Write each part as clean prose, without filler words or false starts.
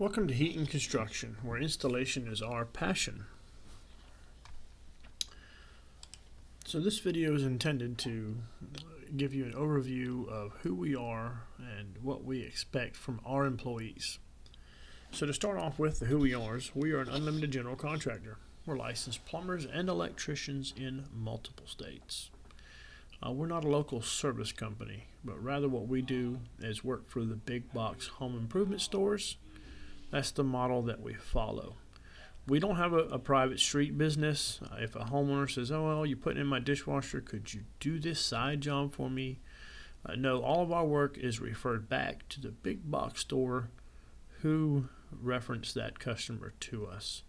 Welcome to Heaton Construction, where installation is our passion. So this video is intended to give you an overview of who we are and what we expect from our employees. So to start off with the who we are an unlimited general contractor. We're licensed plumbers and electricians in multiple states. We're not a local service company, but rather what we do is work for the big box home improvement stores. That's the model that we follow. We don't have a private street business. If a homeowner says, oh, well, you're putting in my dishwasher, could you do this side job for me? No, all of our work is referred back to the big box store who referenced that customer to us.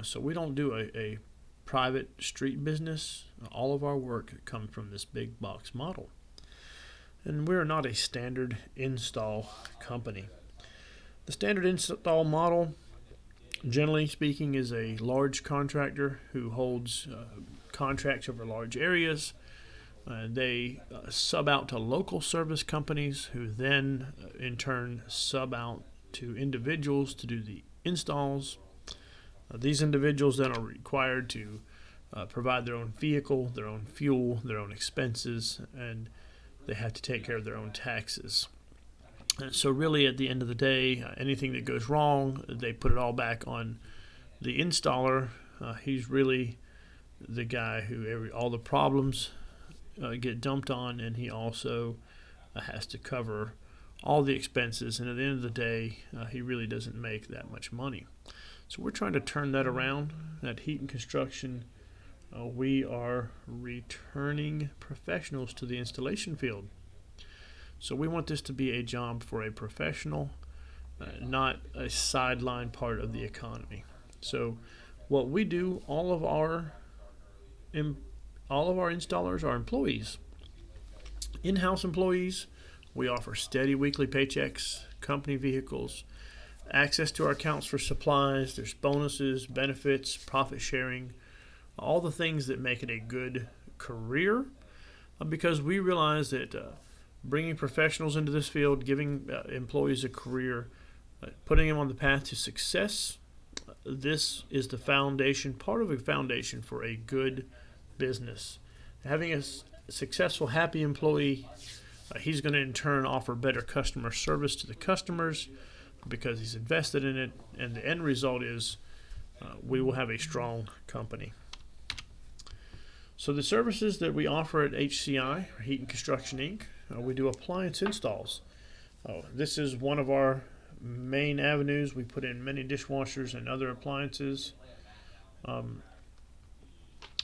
So we don't do a private street business. All of our work comes from this big box model. And we're not a standard install company. The standard install model, generally speaking, is a large contractor who holds contracts over large areas. They sub out to local service companies who then in turn sub out to individuals to do the installs. These individuals then are required to provide their own vehicle, their own fuel, their own expenses, and they have to take care of their own taxes. And so really at the end of the day, anything that goes wrong, they put it all back on the installer. He's really the guy who all the problems get dumped on, and he also has to cover all the expenses. And at the end of the day, he really doesn't make that much money. So we're trying to turn that around. At Heaton Construction, we are returning professionals to the installation field. So we want this to be a job for a professional, not a sideline part of the economy. So what we do, all of our installers are employees. In-house employees, we offer steady weekly paychecks, company vehicles, access to our accounts for supplies. There's bonuses, benefits, profit sharing, all the things that make it a good career, because we realize that bringing professionals into this field, giving employees a career, putting them on the path to success, this is the foundation, part of a foundation for a good business. Having a successful, happy employee, he's going to in turn offer better customer service to the customers because he's invested in it, and the end result is we will have a strong company. So the services that we offer at HCI, or Heaton Construction Inc., we do appliance installs. This is one of our main avenues. We put in many dishwashers and other appliances.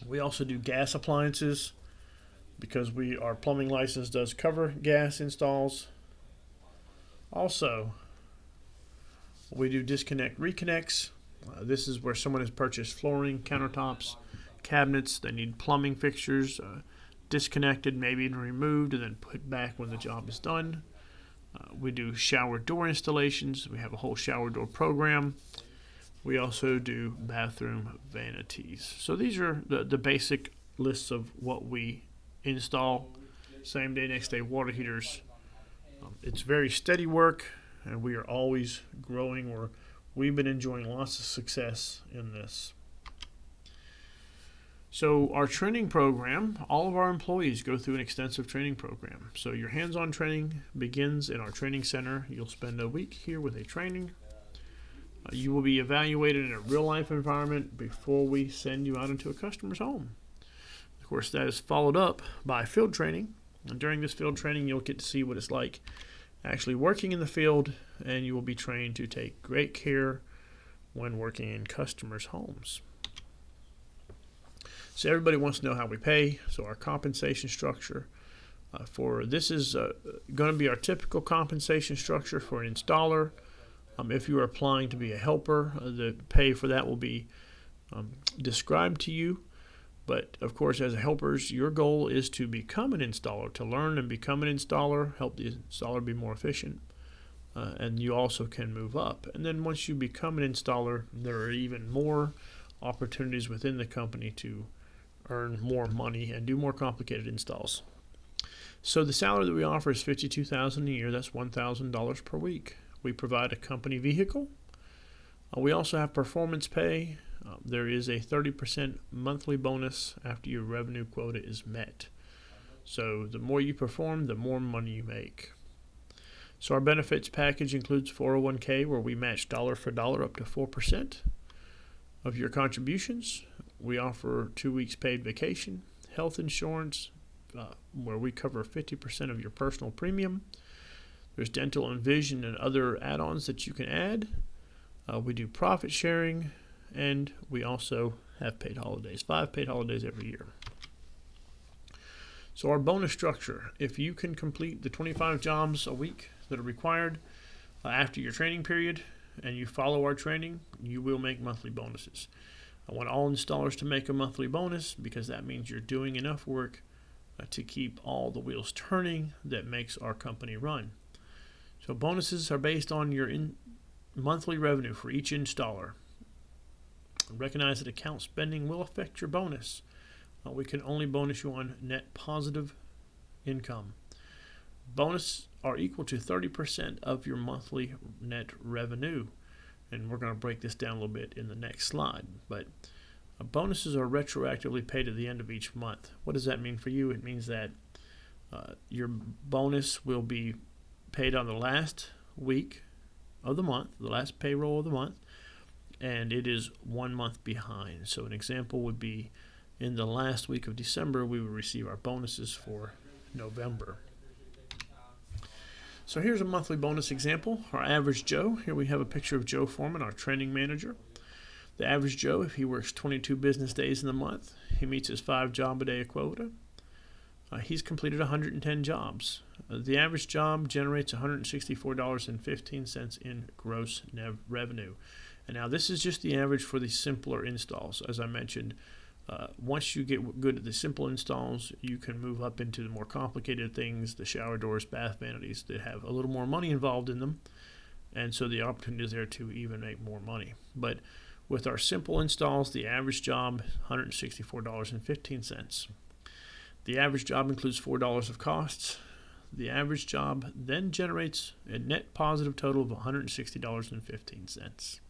We also do gas appliances because our plumbing license does cover gas installs. Also, we do disconnect reconnects. This is where someone has purchased flooring, countertops, cabinets. They need plumbing fixtures disconnected, maybe even removed, and then put back when the job is done. We do shower door installations. We have a whole shower door program. We also do bathroom vanities. So these are the basic lists of what we install. Same day, next day water heaters. It's very steady work, and we are always growing. We've been enjoying lots of success in this. So our training program, all of our employees go through an extensive training program. So your hands-on training begins in our training center. You'll spend a week here with a training. You will be evaluated in a real-life environment before we send you out into a customer's home. Of course, that is followed up by field training. And during this field training, you'll get to see what it's like actually working in the field, and you will be trained to take great care when working in customers' homes. So everybody wants to know how we pay. So our compensation structure this is going to be our typical compensation structure for an installer. If you are applying to be a helper, the pay for that will be described to you. But of course, as helpers, your goal is to become an installer, to learn and become an installer, help the installer be more efficient. And you also can move up. And then once you become an installer, there are even more opportunities within the company to earn more money and do more complicated installs. So the salary that we offer is $52,000 a year. That's $1,000 per week. We provide a company vehicle. We also have performance pay. There is a 30% monthly bonus after your revenue quota is met. So the more you perform, the more money you make. So our benefits package includes 401k, where we match dollar for dollar up to 4% of your contributions. We offer 2 weeks paid vacation, health insurance, where we cover 50% of your personal premium. There's dental and vision and other add-ons that you can add. We do profit sharing, and we also have paid holidays, 5 paid holidays every year. So our bonus structure: if you can complete the 25 jobs a week that are required after your training period, and you follow our training, you will make monthly bonuses. I want all installers to make a monthly bonus, because that means you're doing enough work to keep all the wheels turning that makes our company run. So bonuses are based on your monthly revenue for each installer. Recognize that account spending will affect your bonus. We can only bonus you on net positive income. Bonus are equal to 30% of your monthly net revenue. And we're going to break this down a little bit in the next slide. But bonuses are retroactively paid at the end of each month. What does that mean for you? It means that your bonus will be paid on the last week of the month, the last payroll of the month, and it is 1 month behind. So an example would be, in the last week of December, we will receive our bonuses for November. So here's a monthly bonus example. Our average Joe. Here we have a picture of Joe Foreman, our training manager. The average Joe, if he works 22 business days in the month, he meets his 5 job a day quota. He's completed 110 jobs. The average job generates $164.15 in gross revenue. And now this is just the average for the simpler installs. As I mentioned, once you get good at the simple installs, you can move up into the more complicated things, the shower doors, bath vanities, that have a little more money involved in them. And so the opportunity is there to even make more money. But with our simple installs, the average job, $164.15. The average job includes $4 of costs. The average job then generates a net positive total of $160.15.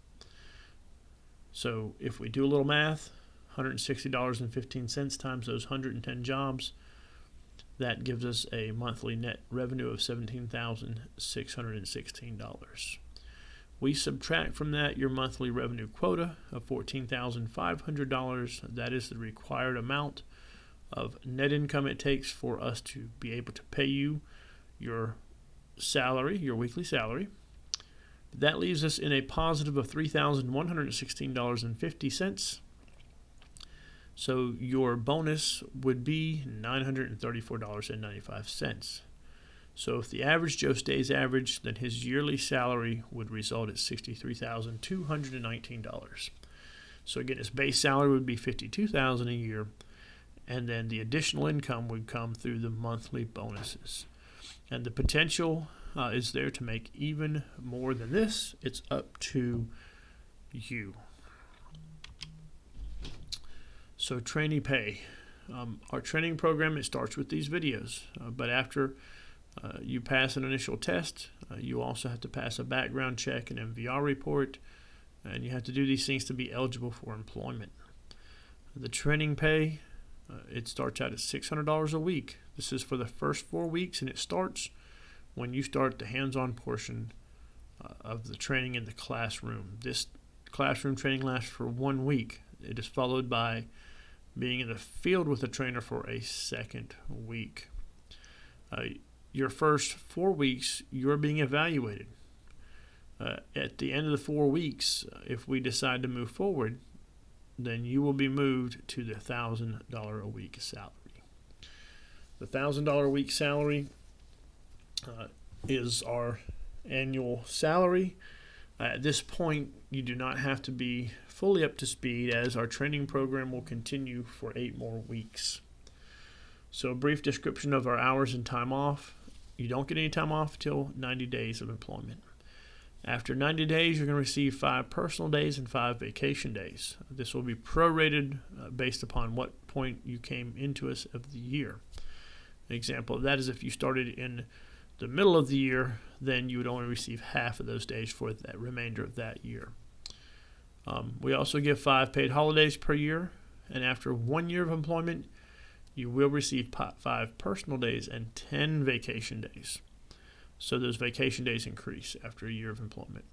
So if we do a little math, $160.15 times those 110 jobs, that gives us a monthly net revenue of $17,616. We subtract from that your monthly revenue quota of $14,500. That is the required amount of net income it takes for us to be able to pay you your salary, your weekly salary. That leaves us in a positive of $3,116.50. So your bonus would be $934.95. So if the average Joe stays average, then his yearly salary would result at $63,219. So again, his base salary would be $52,000 a year, and then the additional income would come through the monthly bonuses. And the potential is there to make even more than this. It's up to you. So trainee pay. Our training program, it starts with these videos, but after you pass an initial test, you also have to pass a background check, an MVR report, and you have to do these things to be eligible for employment. The training pay, it starts out at $600 a week. This is for the first 4 weeks, and it starts when you start the hands-on portion of the training in the classroom. This classroom training lasts for 1 week. It is followed by being in the field with a trainer for a second week. Your first 4 weeks, you're being evaluated. At the end of the 4 weeks, if we decide to move forward, then you will be moved to the $1,000 a week salary. The $1,000 a week salary is our annual salary. At this point, you do not have to be fully up to speed, as our training program will continue for 8 more weeks. So a brief description of our hours and time off. You don't get any time off till 90 days of employment. After 90 days, you're going to receive 5 personal days and 5 vacation days. This will be prorated based upon what point you came into us of the year. An example of that is if you started in the middle of the year, then you would only receive half of those days for that remainder of that year. We also give 5 paid holidays per year, and after 1 year of employment, you will receive 5 personal days and 10 vacation days. So those vacation days increase after a year of employment.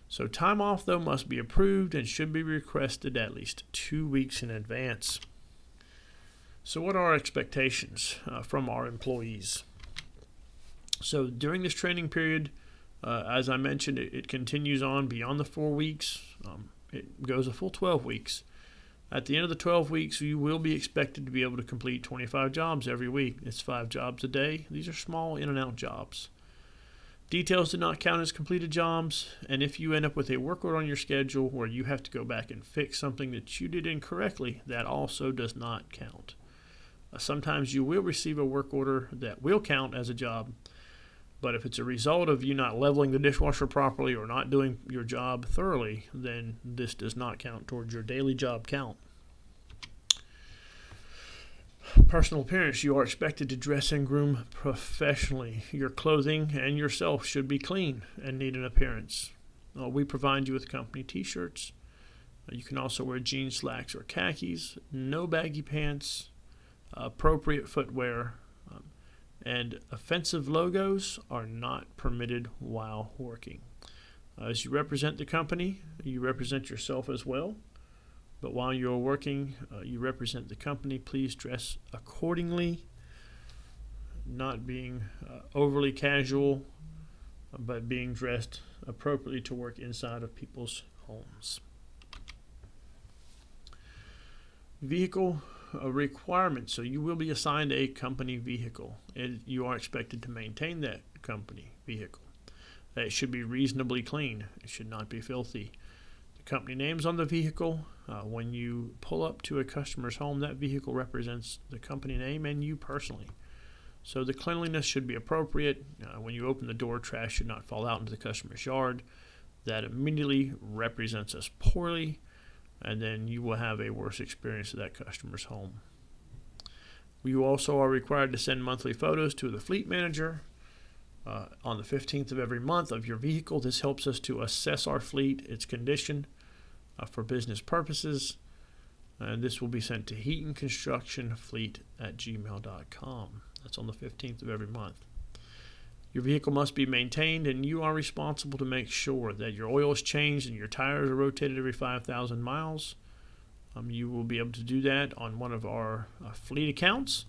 So time off, though, must be approved and should be requested at least 2 weeks in advance. So what are our expectations from our employees? So during this training period, as I mentioned, it continues on beyond the 4 weeks. It goes a full 12 weeks. At the end of the 12 weeks, you will be expected to be able to complete 25 jobs every week. It's 5 jobs a day. These are small in and out jobs. Details do not count as completed jobs, and if you end up with a work order on your schedule where you have to go back and fix something that you did incorrectly, that also does not count. Sometimes you will receive a work order that will count as a job, but if it's a result of you not leveling the dishwasher properly or not doing your job thoroughly, then this does not count towards your daily job count. Personal appearance. You are expected to dress and groom professionally. Your clothing and yourself should be clean and neat in appearance. We provide you with company t-shirts. You can also wear jeans, slacks, or khakis. No baggy pants. Appropriate footwear. And offensive logos are not permitted while working. As you represent the company, you represent yourself as well. But while you're working, you represent the company. Please dress accordingly, not being overly casual, but being dressed appropriately to work inside of people's homes. Vehicle requirements. So you will be assigned a company vehicle, and you are expected to maintain that company vehicle. It should be reasonably clean. It should not be filthy. Company names on the vehicle. When you pull up to a customer's home, that vehicle represents the company name and you personally. So the cleanliness should be appropriate. When you open the door, trash should not fall out into the customer's yard. That immediately represents us poorly, and then you will have a worse experience at that customer's home. You also are required to send monthly photos to the fleet manager on the 15th of every month of your vehicle. This helps us to assess our fleet, its condition, for business purposes. And this will be sent to Heaton Construction fleet@gmail.com. That's on the 15th of every month. Your vehicle must be maintained, and you are responsible to make sure that your oil is changed and your tires are rotated every 5,000 miles. You will be able to do that on one of our fleet accounts,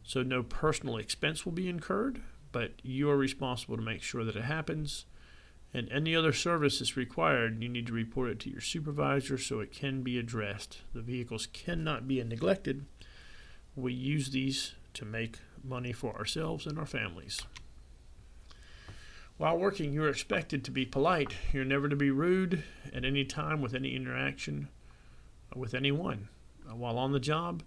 so no personal expense will be incurred, but you are responsible to make sure that it happens. And any other service that's required, you need to report it to your supervisor so it can be addressed. The vehicles cannot be neglected. We use these to make money for ourselves and our families. While working, you're expected to be polite. You're never to be rude at any time with any interaction with anyone. While on the job,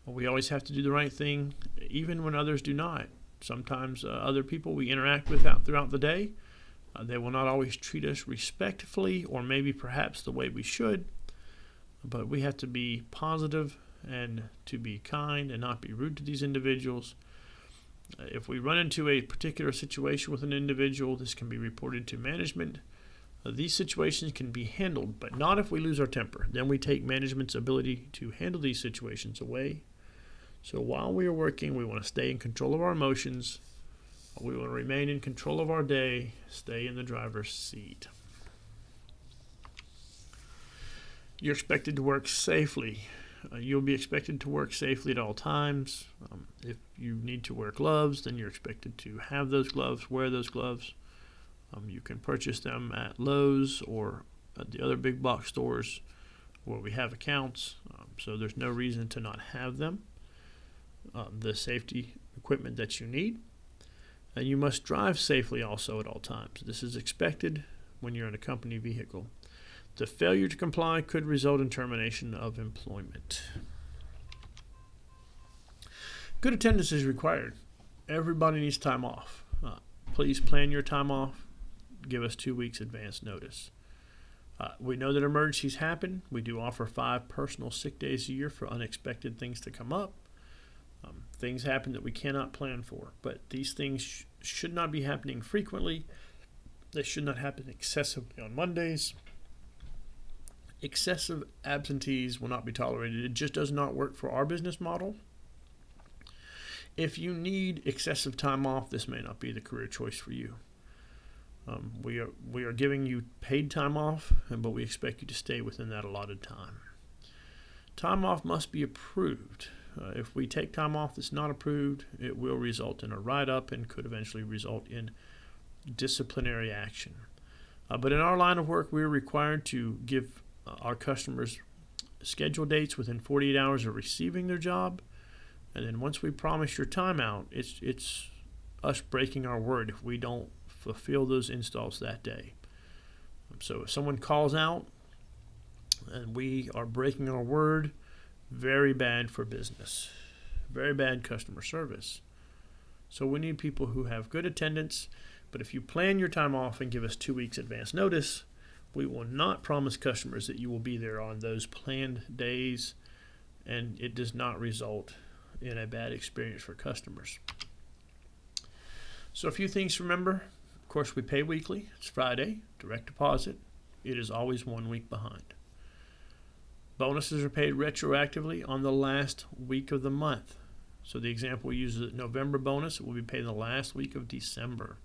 we always have to do the right thing, even when others do not. Sometimes other people we interact with throughout the day, they will not always treat us respectfully or maybe perhaps the way we should, but we have to be positive and to be kind and not be rude to these individuals. If we run into a particular situation with an individual, this can be reported to management. These situations can be handled, but not if we lose our temper. Then we take management's ability to handle these situations away. So while we are working, we want to stay in control of our emotions. We want to remain in control of our day, stay in the driver's seat. You're expected to work safely. You'll be expected to work safely at all times. If you need to wear gloves, then you're expected to have those gloves, wear those gloves. You can purchase them at Lowe's or at the other big box stores where we have accounts, so there's no reason to not have them. The safety equipment that you need. And you must drive safely also at all times. This is expected when you're in a company vehicle. The failure to comply could result in termination of employment. Good attendance is required. Everybody needs time off. Please plan your time off. Give us 2 weeks advance notice. We know that emergencies happen. We do offer 5 personal sick days a year for unexpected things to come up. Things happen that we cannot plan for, but these things should not be happening frequently. They should not happen excessively on Mondays. Excessive absentees will not be tolerated. It just does not work for our business model. If you need excessive time off, this may not be the career choice for you. We are giving you paid time off, but we expect you to stay within that allotted time. Time off must be approved. If we take time off that's not approved, it will result in a write-up and could eventually result in disciplinary action. But in our line of work, we're required to give our customers schedule dates within 48 hours of receiving their job. And then once we promise your timeout, it's us breaking our word if we don't fulfill those installs that day. So if someone calls out and we are breaking our word, very bad for business, very bad customer service. So we need people who have good attendance, but if you plan your time off and give us 2 weeks advance notice, we will not promise customers that you will be there on those planned days, and it does not result in a bad experience for customers. So a few things to remember. Of course, we pay weekly. It's Friday, direct deposit. It is always 1 week behind. Bonuses are paid retroactively on the last week of the month. So the example we use is a November bonus. It will be paid in the last week of December.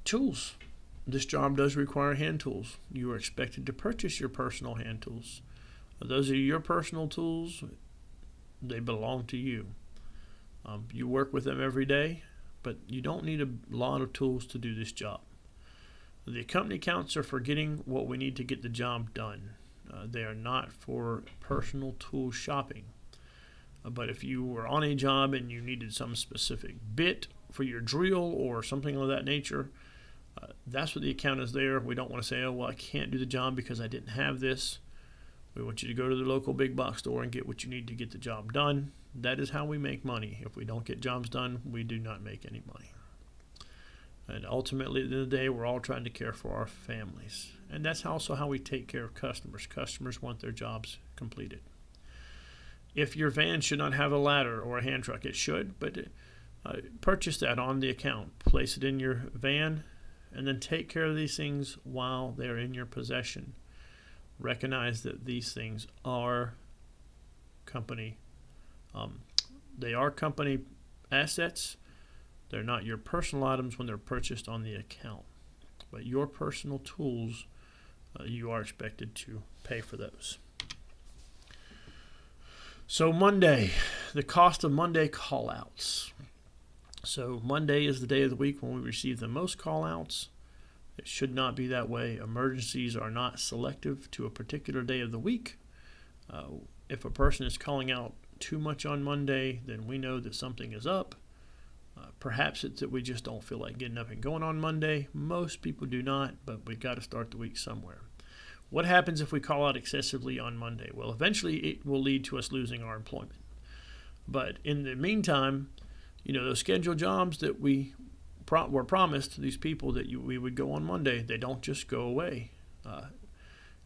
Tools. This job does require hand tools. You are expected to purchase your personal hand tools. Those are your personal tools. They belong to you. You work with them every day, but you don't need a lot of tools to do this job. The company counts are for getting what we need to get the job done. They are not for personal tool shopping. But if you were on a job and you needed some specific bit for your drill or something of that nature, that's what the account is there. We don't want to say, oh, well, I can't do the job because I didn't have this. We want you to go to the local big box store and get what you need to get the job done. That is how we make money. If we don't get jobs done, we do not make any money. And ultimately, at the end of the day, we're all trying to care for our families. And that's also how we take care of customers. Customers want their jobs completed. If your van should not have a ladder or a hand truck, it should, but purchase that on the account. Place it in your van, and then take care of these things while they're in your possession. Recognize that these things are company. They are company assets. They're not your personal items when they're purchased on the account. But your personal tools, you are expected to pay for those. So Monday, the cost of Monday call-outs. So Monday is the day of the week when we receive the most call-outs. It should not be that way. Emergencies are not selective to a particular day of the week. If a person is calling out too much on Monday, then we know that something is up. Perhaps it's that we just don't feel like getting up and going on Monday. Most people do not, but we've got to start the week somewhere. What happens if we call out excessively on Monday? Well, eventually it will lead to us losing our employment. But in the meantime, those scheduled jobs that we were promised to these people that we would go on Monday, they don't just go away.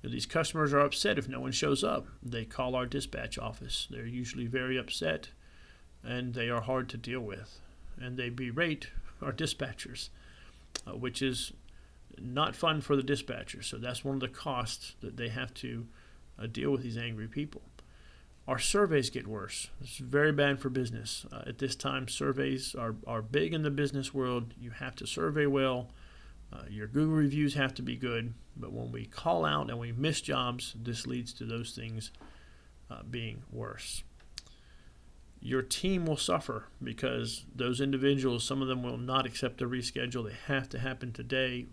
These customers are upset if no one shows up. They call our dispatch office. They're usually very upset, and they are hard to deal with. And they berate our dispatchers, which is not fun for the dispatchers. So that's one of the costs that they have to deal with these angry people. Our surveys get worse. It's very bad for business. At this time, surveys are big in the business world. You have to survey well. Your Google reviews have to be good. But when we call out and we miss jobs, this leads to those things being worse. Your team will suffer because those individuals, some of them will not accept a reschedule. They have to happen today.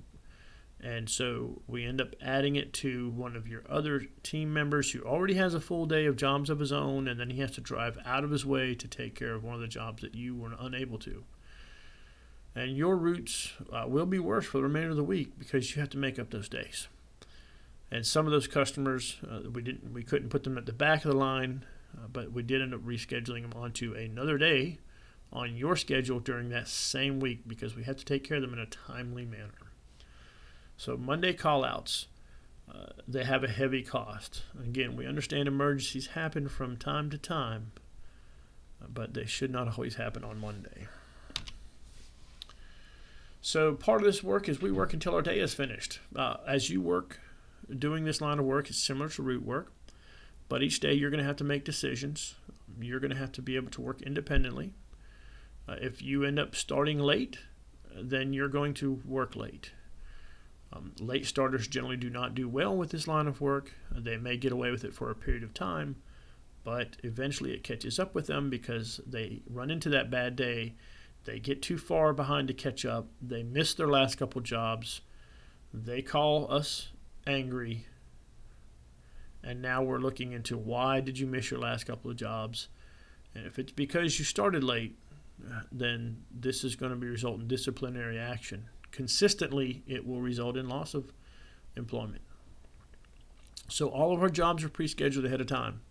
And so we end up adding it to one of your other team members who already has a full day of jobs of his own, and then he has to drive out of his way to take care of one of the jobs that you were unable to. And your routes will be worse for the remainder of the week because you have to make up those days. And some of those customers, we couldn't put them at the back of the line, but we did end up rescheduling them onto another day on your schedule during that same week because we had to take care of them in a timely manner. So Monday call-outs, they have a heavy cost. Again, we understand emergencies happen from time to time, but they should not always happen on Monday. So part of this work is we work until our day is finished. As you work doing this line of work, it's similar to route work, but each day you're going to have to make decisions. You're going to have to be able to work independently. If you end up starting late, then you're going to work late. Late starters generally do not do well with this line of work. They may get away with it for a period of time, but eventually it catches up with them because they run into that bad day. They get too far behind to catch up. They miss their last couple jobs. They call us angry. And now we're looking into why did you miss your last couple of jobs? And if it's because you started late, then this is going to result in disciplinary action. Consistently, it will result in loss of employment. So all of our jobs are pre-scheduled ahead of time.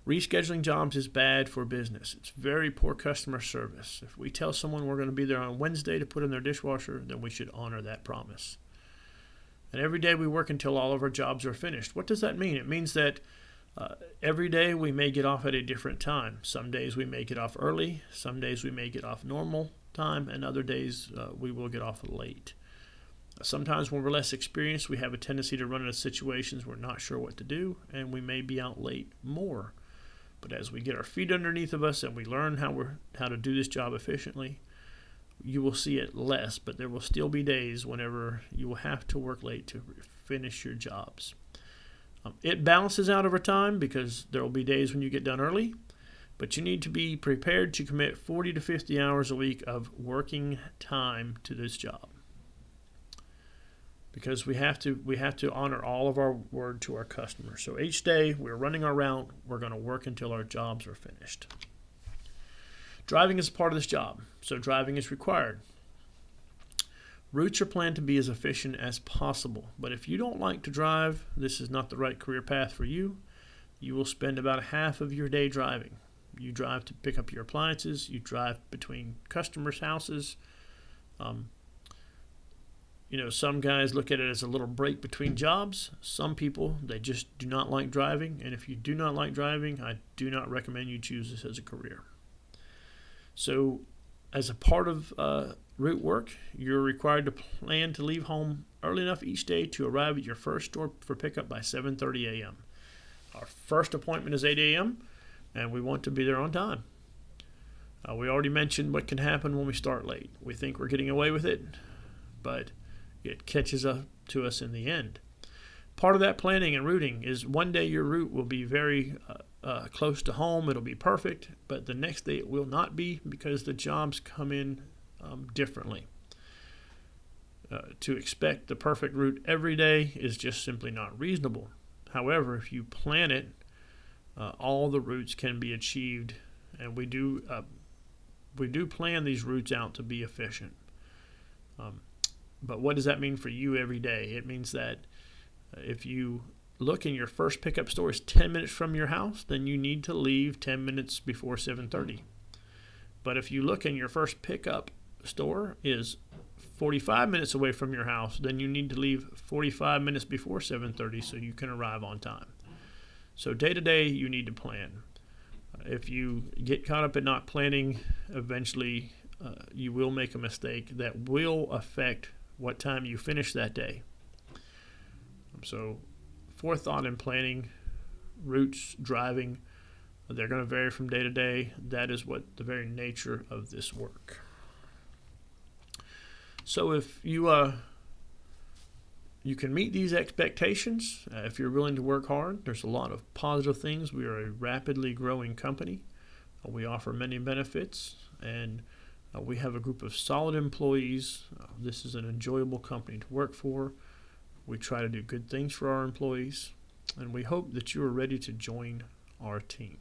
Rescheduling jobs is bad for business. It's very poor customer service. If we tell someone we're going to be there on Wednesday to put in their dishwasher, then we should honor that promise. And every day we work until all of our jobs are finished. What does that mean? It means that every day we may get off at a different time. Some days we may get off early. Some days we may get off normal time. And other days we will get off late. Sometimes when we're less experienced, we have a tendency to run into situations we're not sure what to do, and we may be out late more. But as we get our feet underneath of us and we learn how to do this job efficiently, you will see it less, but there will still be days whenever you will have to work late to finish your jobs. It balances out over time because there will be days when you get done early, but you need to be prepared to commit 40 to 50 hours a week of working time to this job. Because we have to honor all of our word to our customers. So each day we're running our route, we're going to work until our jobs are finished. Driving is a part of this job, so driving is required. Routes are planned to be as efficient as possible, but if you don't like to drive, this is not the right career path for you. You will spend about half of your day driving. You drive to pick up your appliances, you drive between customers' houses. Some guys look at it as a little break between jobs. Some people, they just do not like driving. And if you do not like driving, I do not recommend you choose this as a career. So as a part of route work, you're required to plan to leave home early enough each day to arrive at your first store for pickup by 7:30 a.m. Our first appointment is 8 a.m., and we want to be there on time. We already mentioned what can happen when we start late. We think we're getting away with it, but it catches up to us in the end. Part of that planning and routing is one day your route will be very close to home. It'll be perfect, but the next day it will not be because the jobs come in differently. To expect the perfect route every day is just simply not reasonable. However, if you plan it, all the routes can be achieved, and we do plan these routes out to be efficient. But what does that mean for you every day? It means that if you look and your first pickup store is 10 minutes from your house, then you need to leave 10 minutes before 7:30. But if you look and your first pickup store is 45 minutes away from your house, then you need to leave 45 minutes before 7:30 so you can arrive on time. So day to day, you need to plan. If you get caught up in not planning, eventually you will make a mistake that will affect what time you finish that day. So forethought in planning, routes, driving, they're going to vary from day to day. That is what the very nature of this work. So if you can meet these expectations, if you're willing to work hard, there's a lot of positive things. We are a rapidly growing company. We offer many benefits, and we have a group of solid employees. This is an enjoyable company to work for. We try to do good things for our employees, and we hope that you are ready to join our team.